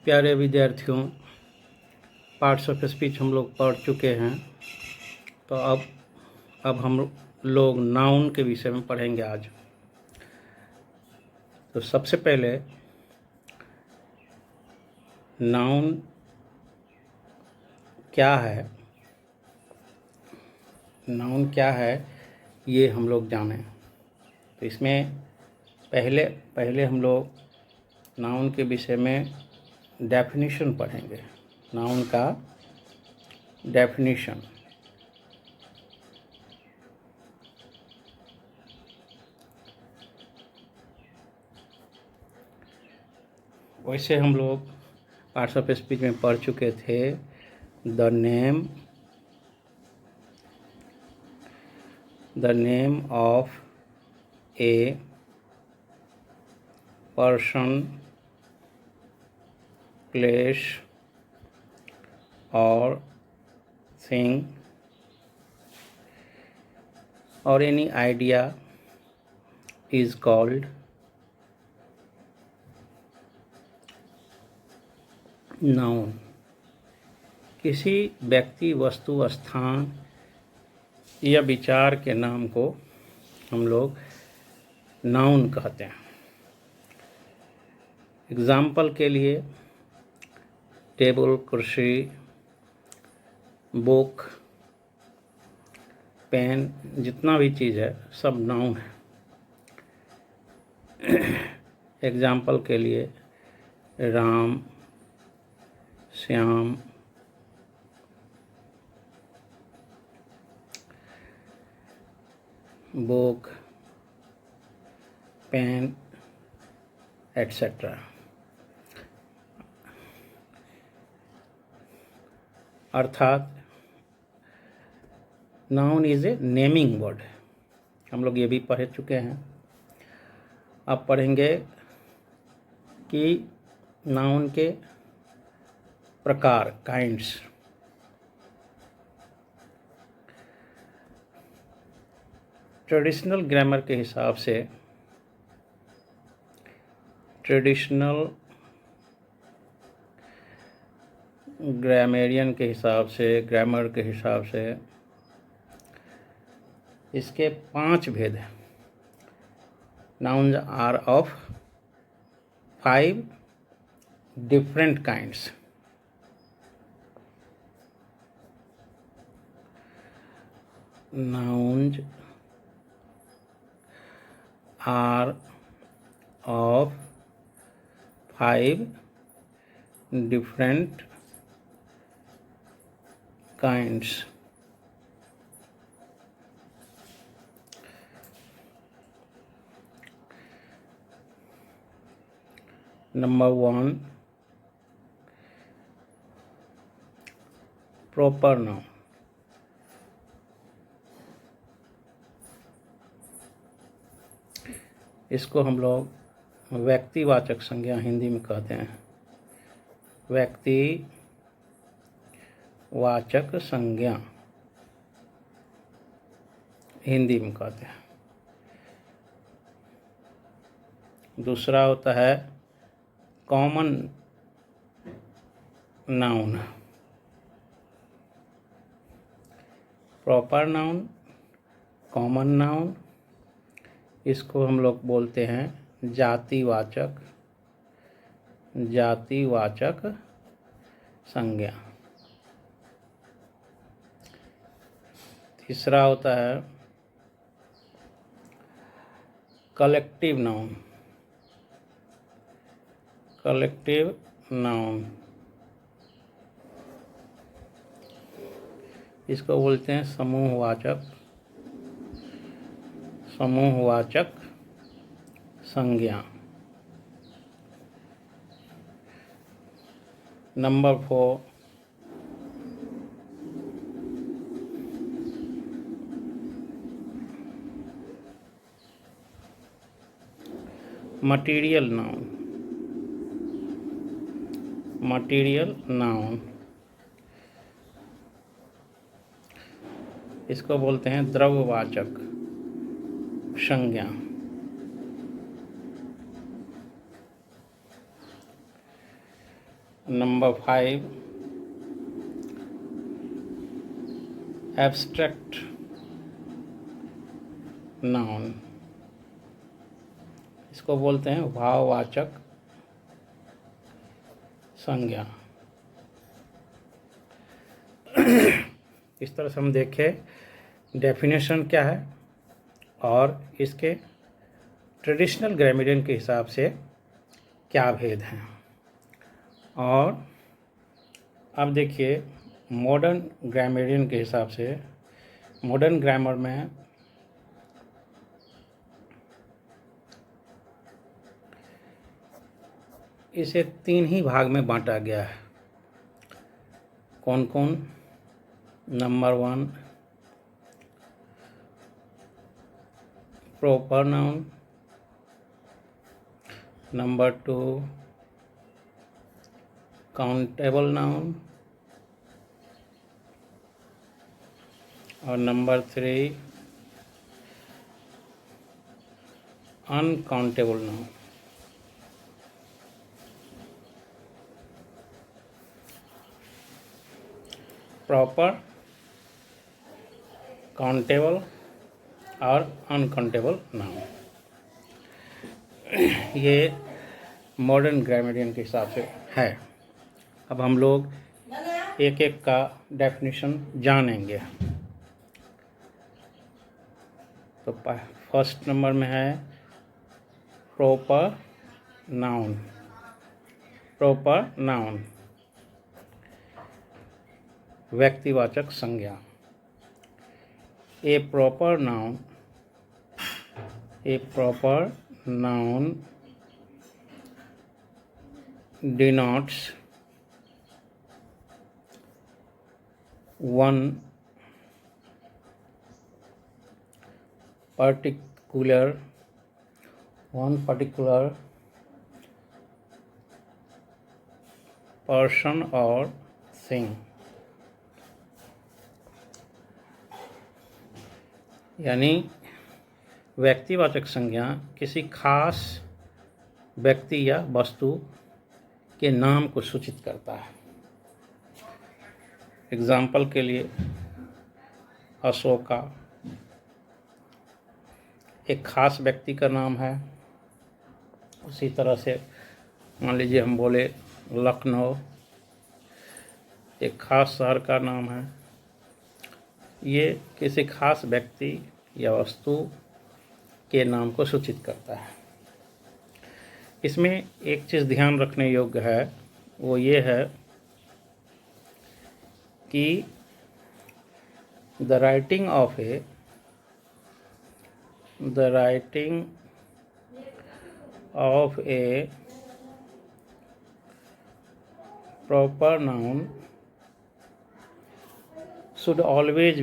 प्यारे विद्यार्थियों, parts of speech हम लोग पढ़ चुके हैं। तो अब हम लोग नाउन के विषय में पढ़ेंगे आज। तो सबसे पहले नाउन क्या है, नाउन क्या है ये हम लोग जानें। तो इसमें पहले हम लोग नाउन के विषय में डेफिनेशन पढ़ेंगे। नाउन का डेफिनेशन। वैसे हम लोग पार्ट्स ऑफ स्पीच में पढ़ चुके थे। The name of a person, place और thing or any idea is called noun। किसी व्यक्ति, वस्तु, स्थान या विचार के नाम को हम लोग नाउन कहते हैं। एग्जाम्पल के लिए टेबल, कुर्सी, बुक, पेन, जितना भी चीज़ है सब नाउन है। एग्जाम्पल के लिए Ram, Shyam, book, pen, etcetera. अर्थात noun is a naming word. हम लोग ये भी पढ़ चुके हैं। अब पढ़ेंगे कि नाउन के प्रकार, काइंड्स। ट्रेडिशनल ग्रामर के हिसाब से, ट्रेडिशनल ग्रामेरियन के हिसाब से, ग्रामर के हिसाब से इसके 5 भेद हैं। Nouns are of 5 different kinds. Nouns are of 5 different kinds. Number 1, proper noun। इसको हम लोग व्यक्तिवाचक संज्ञा हिंदी में कहते हैं। व्यक्तिवाचक संज्ञा हिंदी में कहते हैं। दूसरा होता है common noun. Proper noun, common noun, इसको हम लोग बोलते हैं जातिवाचक संज्ञा। तीसरा होता है कलेक्टिव नाउन। इसको बोलते हैं समूहवाचक संज्ञा। Number 4, material noun. इसको बोलते हैं द्रव्यवाचक संज्ञा। Number 5, abstract noun, इसको बोलते हैं भाववाचक संज्ञा। इस तरह से हम देखें डेफिनेशन क्या है और इसके ट्रेडिशनल ग्रामेरियन के हिसाब से क्या भेद हैं। और अब देखिए मॉडर्न ग्रामेरियन के हिसाब से मॉडर्न ग्रामर में इसे 3 ही भाग में बांटा गया है। कौन कौन? Number 1 proper noun, number 2 countable noun और number 3 uncountable noun. Proper, countable और अनकाउंटेबल नाउन, ये मॉडर्न ग्रामेरियन के हिसाब से है। अब हम लोग एक एक का डेफिनेशन जानेंगे। तो फर्स्ट नंबर में है प्रॉपर नाउन। प्रॉपर नाउन व्यक्तिवाचक संज्ञा। A proper noun denotes one particular person or thing, यानी व्यक्तिवाचक संज्ञा किसी खास व्यक्ति या वस्तु के नाम को सूचित करता है। एग्जाम्पल के लिए अशोका एक खास व्यक्ति का नाम है। उसी तरह से मान लीजिए हम बोले लखनऊ एक खास शहर का नाम है। ये किसी खास व्यक्ति या वस्तु के नाम को सूचित करता है। इसमें एक चीज़ ध्यान रखने योग्य है, वो ये है कि the writing of A proper noun should always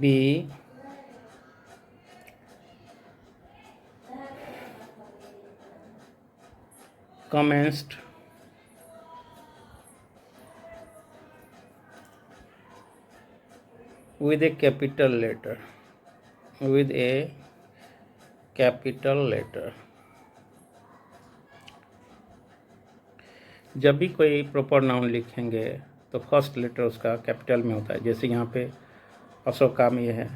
be commenced with a capital letter, जब भी कोई प्रॉपर नाउन लिखेंगे तो फर्स्ट लेटर उसका कैपिटल में होता है। जैसे यहाँ पे अशोका में ये है,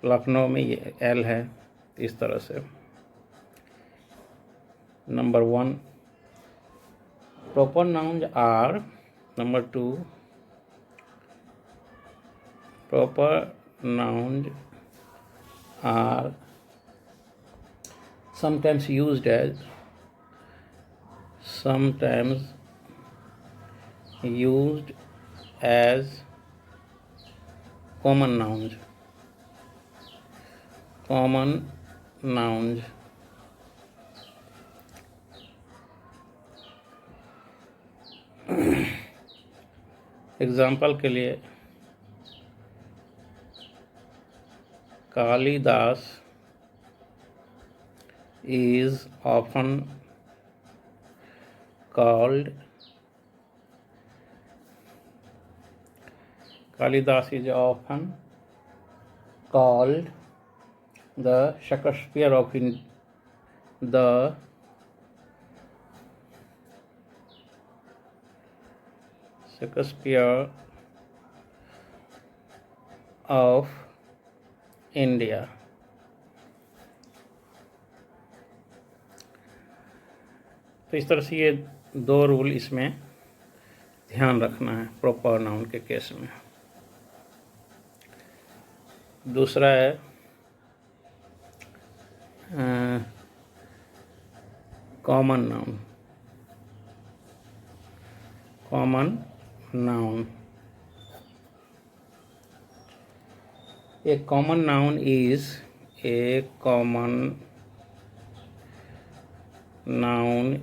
लखनऊ में ये एल है। इस तरह से number 1 proper noun are, number 2 proper noun are sometimes used as common nouns. Example के लिए Kalidas is often called the Shakespeare of the Shakespeare of India। तो इस तरह से ये 2 रूल इसमें ध्यान रखना है प्रॉपर नाउन के केस में। दूसरा है common noun. Common noun, a common noun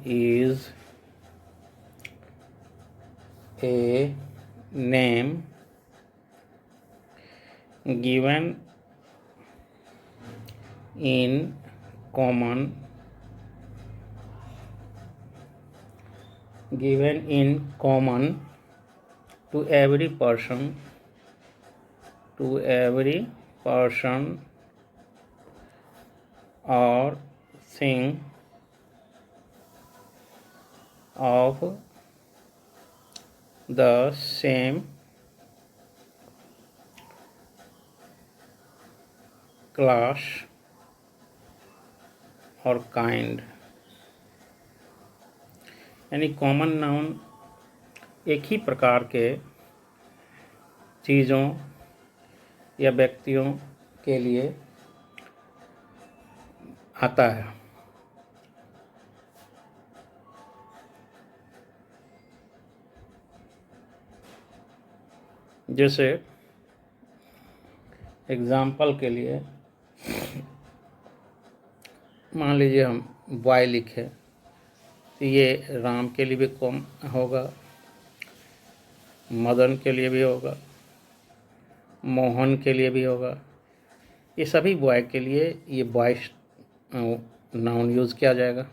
is a name given in common to every person or thing of the same class और काइंड। यानी कॉमन नाउन एक ही प्रकार के चीज़ों या व्यक्तियों के लिए आता है। जैसे एग्जाम्पल के लिए मान लीजिए हम बॉय लिखे, तो ये राम के लिए भी कॉम होगा, मदन के लिए भी होगा, मोहन के लिए भी होगा। ये सभी बॉय के लिए ये बॉय नाउन यूज़ किया जाएगा।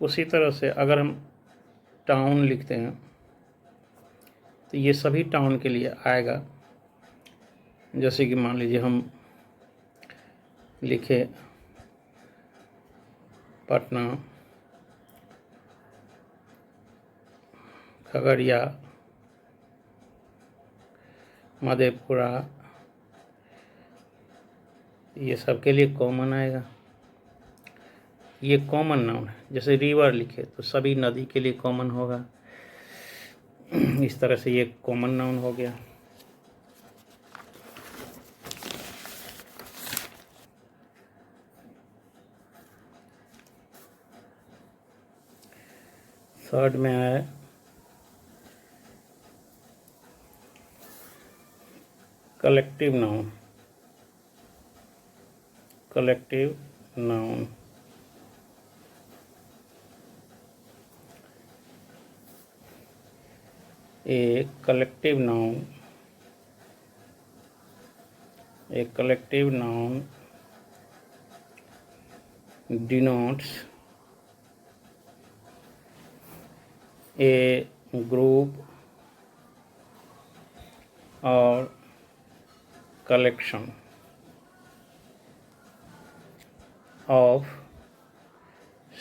उसी तरह से अगर हम टाउन लिखते हैं तो ये सभी टाउन के लिए आएगा। जैसे कि मान लीजिए हम लिखे पटना, खगड़िया, मधेपुरा, ये सब के लिए कॉमन आएगा। ये कॉमन नाउन है। जैसे रिवर लिखे तो सभी नदी के लिए कॉमन होगा। इस तरह से ये कॉमन नाउन हो गया। थर्ड में है collective noun. Collective noun a collective noun denotes a group or collection of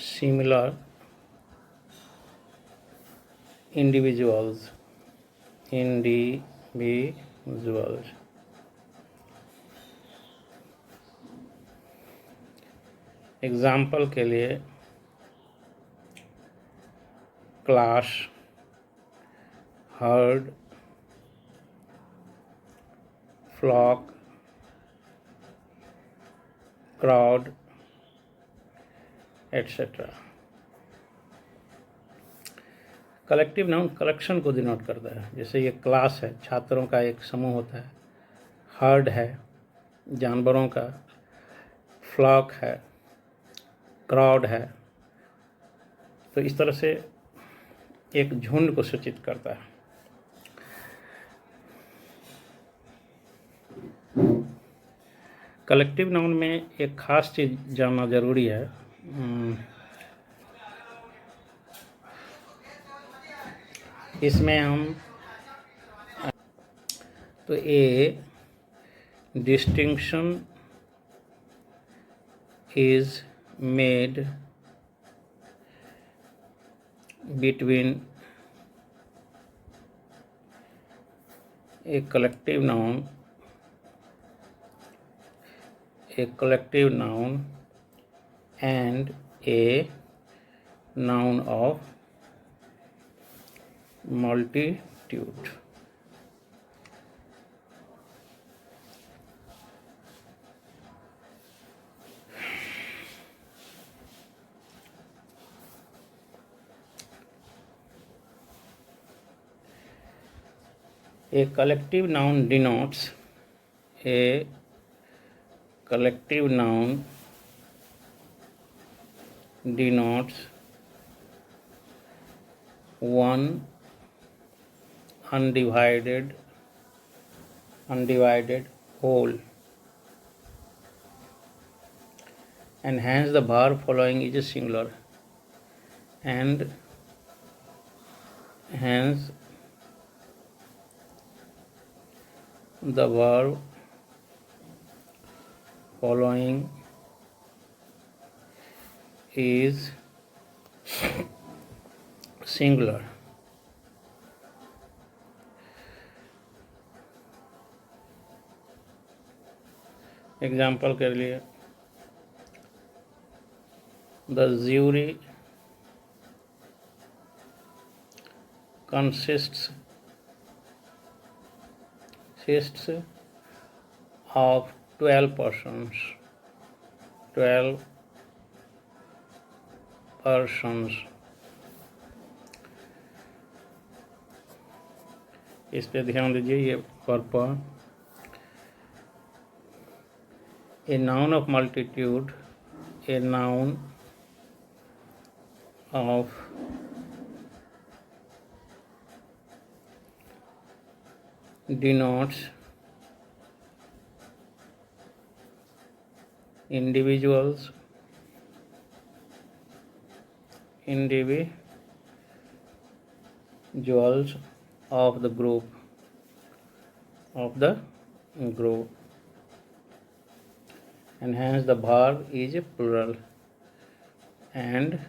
similar individuals। Example के लिए class, herd, flock, crowd etcetera. Collective noun collection को डिनोट करता है। जैसे ये क्लास है, छात्रों का एक समूह होता है। हर्ड है, जानवरों का। फ्लॉक है, क्राउड है। तो इस तरह से एक झुंड को सूचित करता है। कलेक्टिव नाउन में एक खास चीज़ जानना जरूरी है। इसमें हम तो ए distinction is made between a collective noun and a noun of multitude. A collective noun denotes one undivided whole, and hence the verb following is singular, and hence the verb following is singular. Example के लिए, the jury consists of 12 persons. इस पे ध्यान दीजिए, ये purpose. A noun of multitude, a noun of denotes individuals of the group, and hence the verb is plural, and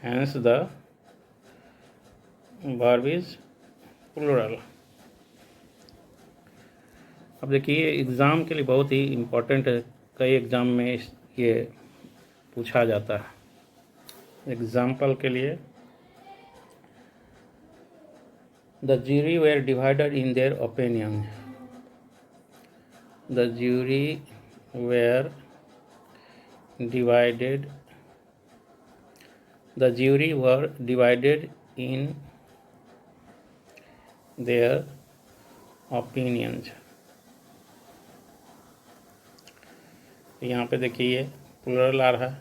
hence the verb is plural. अब देखिए, exam के लिए बहुत ही इम्पोर्टेंट है, कई एग्ज़ाम में ये पूछा जाता है. एग्जाम्पल के लिए, the jury were divided in their opinion. The jury were divided in their opinions. यहाँ पे देखिए ये प्लुरल आ रहा है,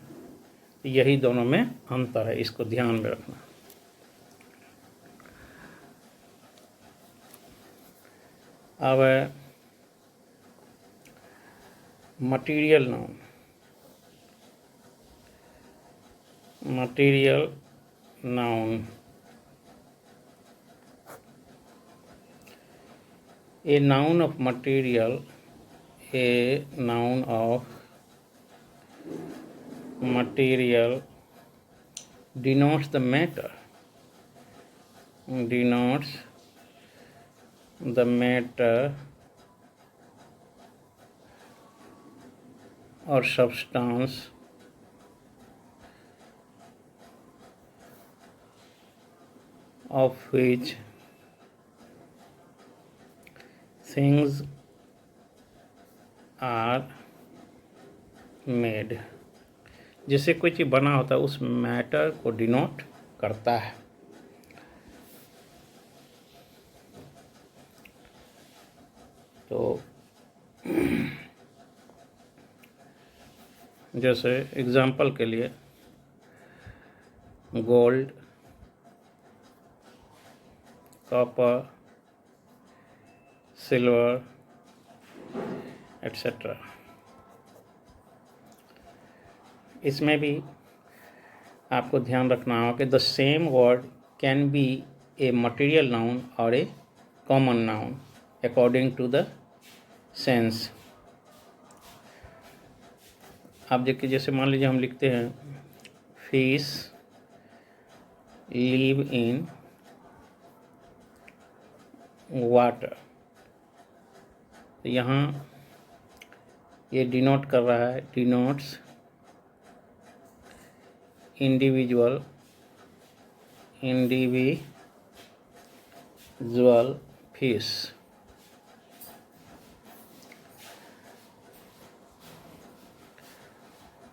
यही दोनों में अंतर है, इसको ध्यान में रखना. अब material noun. A noun of material denotes the matter or substance of which things are made. जिससे कोई चीज़ बना होता है उस मैटर को डिनोट करता है. तो जैसे एग्जाम्पल के लिए, गोल्ड, कॉपर, सिल्वर एट्सेट्रा. इसमें भी आपको ध्यान रखना होगा कि the same word can be a material noun और a common noun according to the sense. आप देखिए, जैसे मान लीजिए हम लिखते हैं फिश लिव इन वाटर, तो यहाँ ये डिनोट कर रहा है, denotes individual fish.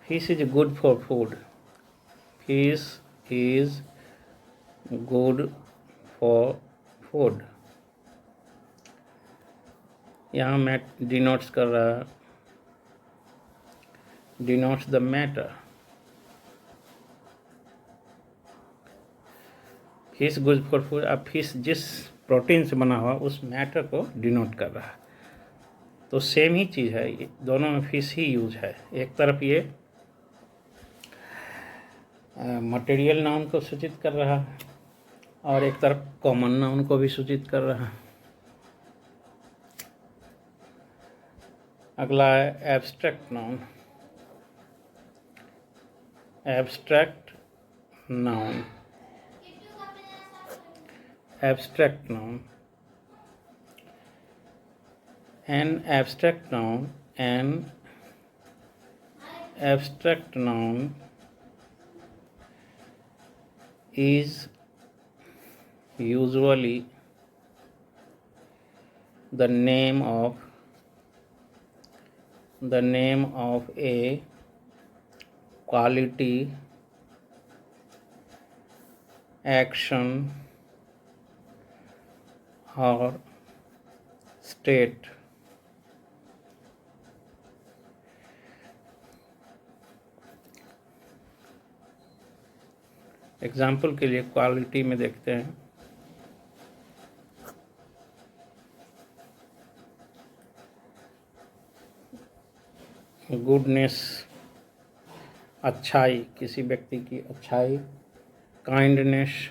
Fish is good for food. Fish is good for food. यहाँ मैट डिनोट्स कर रहा है, denotes the matter. Fish good for food, अब फिश जिस प्रोटीन से बना हुआ उस मैटर को डिनोट कर रहा है। तो सेम ही चीज़ है, ये दोनों में फिश ही यूज है। एक तरफ ये मटेरियल नाउन को सूचित कर रहा है और एक तरफ कॉमन नाउन को भी सूचित कर रहा है। अगला है abstract noun. Abstract noun, abstract noun, an abstract noun is usually the name of a quality, action or state। Example के लिए क्वालिटी में देखते हैं, गुडनेस अच्छाई, किसी व्यक्ति की अच्छाई। काइंडनेस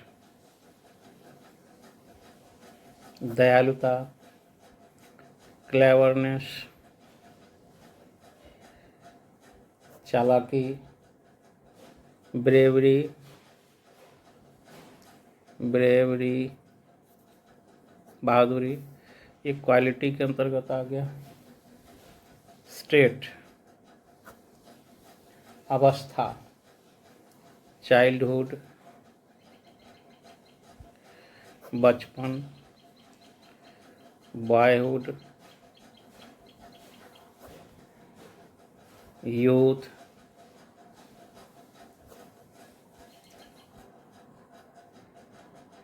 दयालुता। क्लेवरनेस चालाकी। ब्रेवरी बहादुरी, ये क्वालिटी के अंतर्गत आ गया। स्टेट अवस्था। चाइल्डहुड बचपन। Boyhood youth.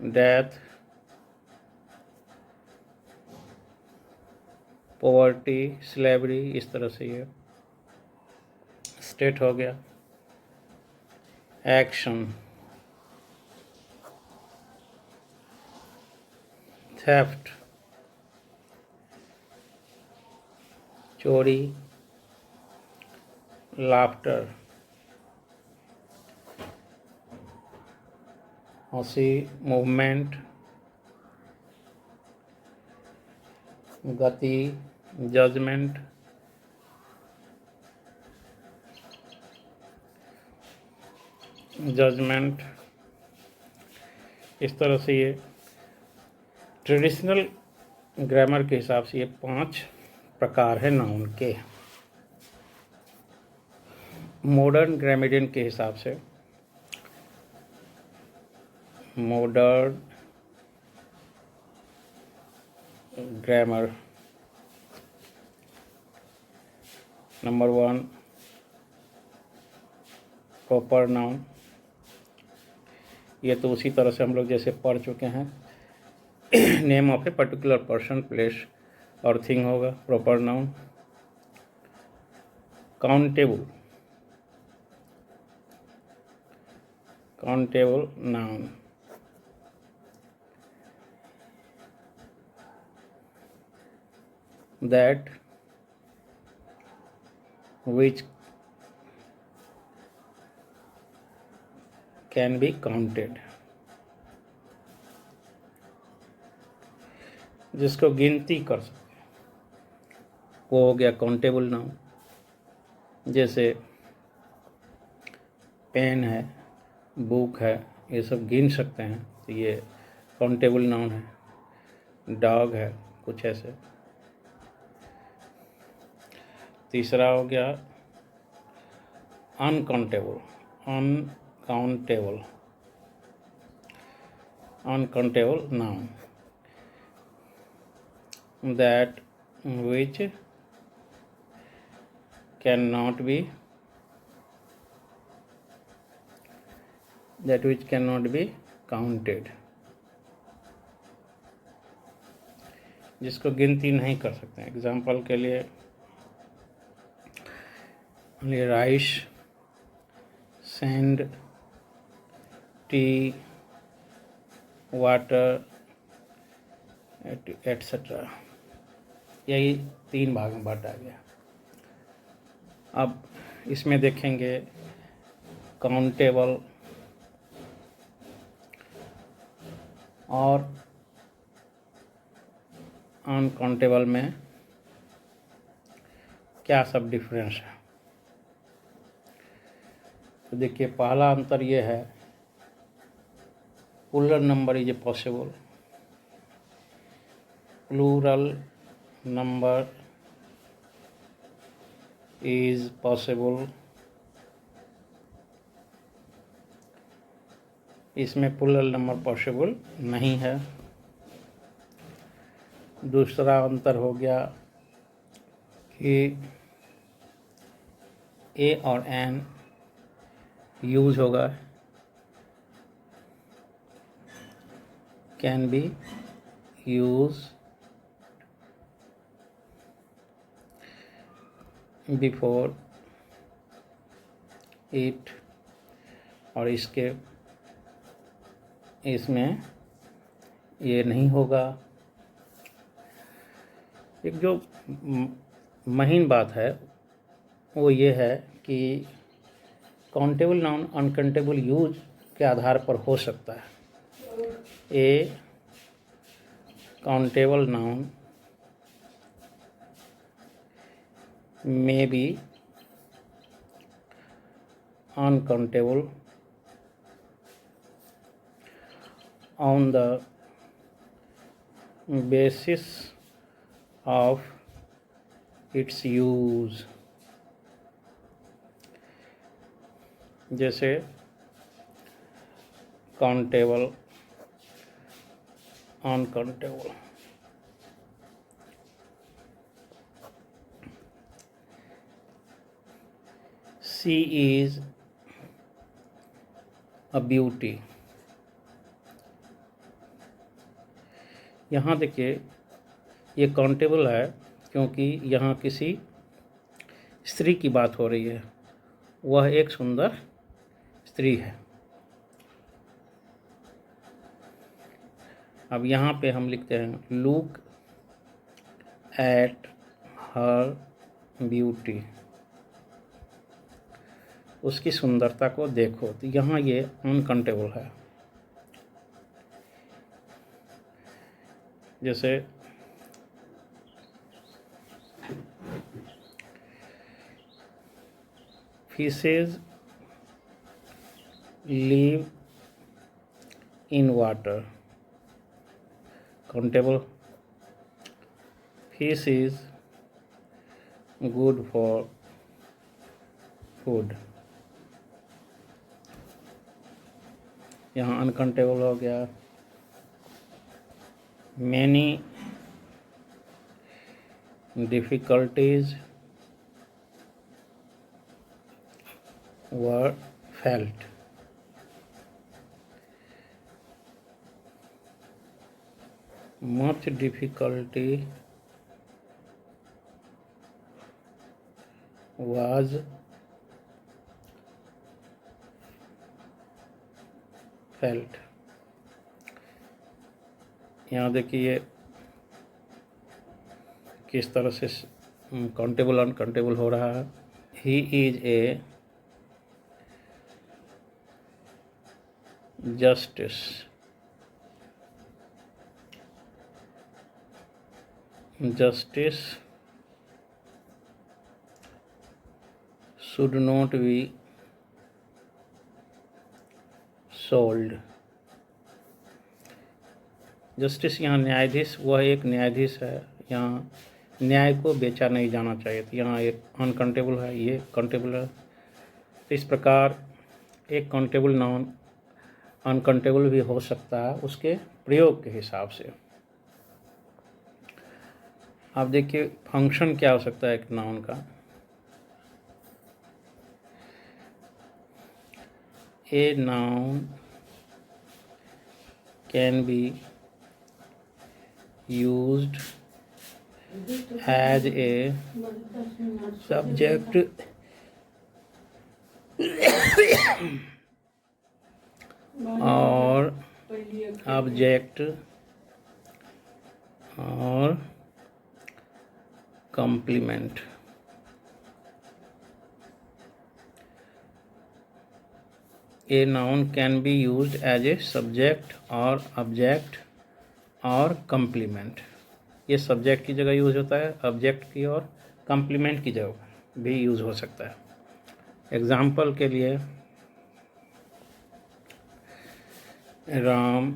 Death poverty slavery. इस तरह से ये स्टेट हो गया। एक्शन थेफ्ट चोरी। लाफ्टर हंसी। मूवमेंट गति। जजमेंट इस तरह से ये ट्रेडिशनल ग्रामर के हिसाब से ये 5 प्रकार है नाउन के। मॉडर्न ग्रामेरियन के हिसाब से modern grammar number 1 proper noun. ये तो उसी तरह से हम लोग जैसे पढ़ चुके हैं, name of a particular person place और थिंग होगा proper noun. Countable noun. that which can be counted, जिसको गिनती कर सकते। वो हो गया काउंटेबल नाउन। जैसे पेन है, बुक है, ये सब गिन सकते हैं, तो ये काउंटेबल नाउन है। डॉग है, कुछ ऐसे। तीसरा हो गया uncountable. Uncountable uncountable noun, that which cannot be counted, जिसको गिनती नहीं कर सकते। एग्जाम्पल के लिए rice, sand, T, water, etcetera. यही 3 भाग में बांटा गया। अब इसमें देखेंगे काउंटेबल और अनकाउंटेबल में क्या सब डिफरेंस है। तो देखिए, पहला अंतर ये है, plural number is possible. Plural number is possible. इसमें प्लूरल नंबर पॉसिबल नहीं है। दूसरा अंतर हो गया कि ए और एन यूज होगा, can be use before it, और इसमें ये नहीं होगा। एक जो महीन बात है वो ये है कि काउंटेबल नाउन अनकाउंटेबल यूज के आधार पर हो सकता है। A countable noun may be uncountable on the basis of its use। जैसे countable, uncountable. She is a beauty। यहाँ देखिए, ये काउंटेबल है क्योंकि यहाँ किसी स्त्री की बात हो रही है, वह एक सुंदर स्त्री है। अब यहाँ पे हम लिखते हैं लुक एट हर ब्यूटी, उसकी सुंदरता को देखो। तो यहाँ ये अनकाउंटेबल है। जैसे fishes live in water, countable. Fish is good for food, यहाँ अनकाउंटेबल हो गया। Many difficulties were felt, much difficulty was felt। यहाँ देखिए किस तरह से काउंटेबल अनकाउंटेबल हो रहा है। He is a justice, justice should not be sold। Justice यहाँ न्यायाधीश, वह एक न्यायाधीश है, यहाँ न्याय को बेचा नहीं जाना चाहिए। तो यहाँ एक अनकाउंटेबल है, ये काउंटेबल है। तो इस प्रकार एक काउंटेबल नाउन अनकाउंटेबल भी हो सकता है उसके प्रयोग के हिसाब से। आप देखिए फंक्शन क्या हो सकता है एक नाउन का। A noun can be used as a subject और ऑब्जेक्ट और complement। A noun can be used as a subject or object और complement। ये सब्जेक्ट की जगह यूज होता है, ऑब्जेक्ट की और कंप्लीमेंट की जगह भी यूज हो सकता है। एग्जाम्पल के लिए राम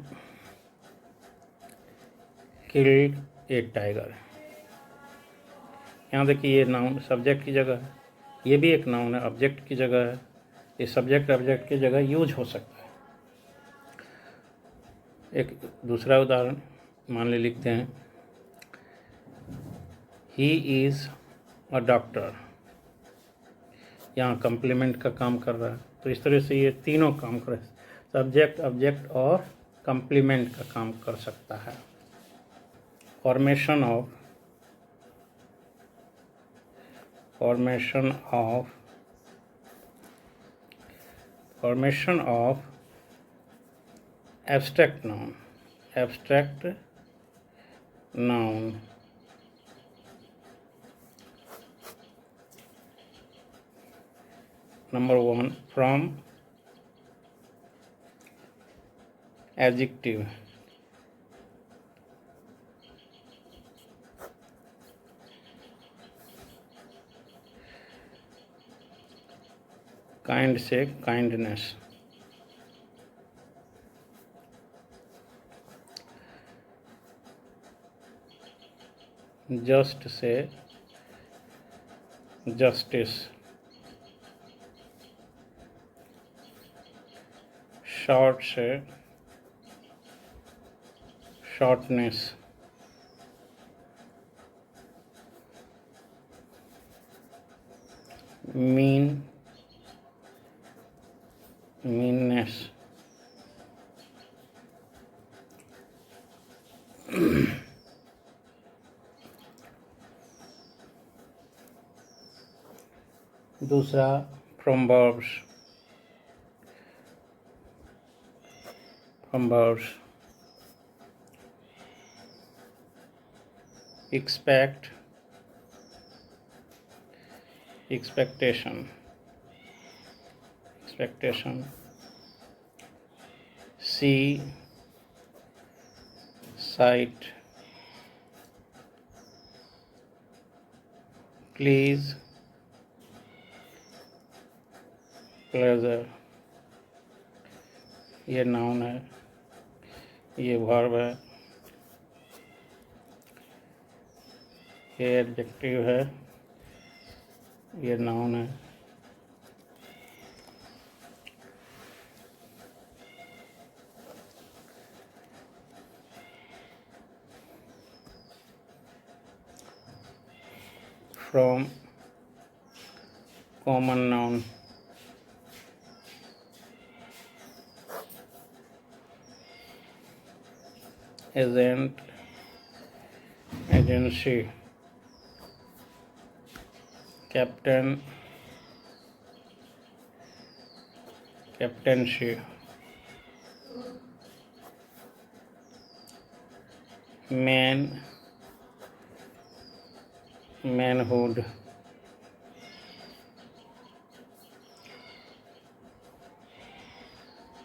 किल्ड ए टाइगर। यहाँ देखिए ये नाउन सब्जेक्ट की जगह है, ये भी एक नाउन है ऑब्जेक्ट की जगह है। ये सब्जेक्ट ऑब्जेक्ट की जगह यूज हो सकता है। एक दूसरा उदाहरण मान ले लिखते हैं, ही इज़ अ डॉक्टर। यहाँ कम्प्लीमेंट का काम कर रहा है। तो इस तरह से ये तीनों काम कर रहे हैं, सब्जेक्ट ऑब्जेक्ट और कम्प्लीमेंट का काम कर सकता है। Formation of abstract noun. Number 1, from adjective। Kind से काइंडनेस। जस्ट से जस्टिस। शॉर्ट से शॉर्टनेस। मीननेस। दूसरा from verbs. expect, expectation, see, sight, please, pleasure। ये नाउन है, ये वर्ब है, ये एडजेक्टिव है, ये नाउन है। From common noun. Agent, agency. Captain, captaincy. Man, manhood.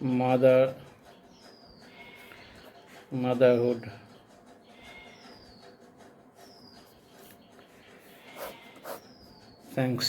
Mother, motherhood। Thanks।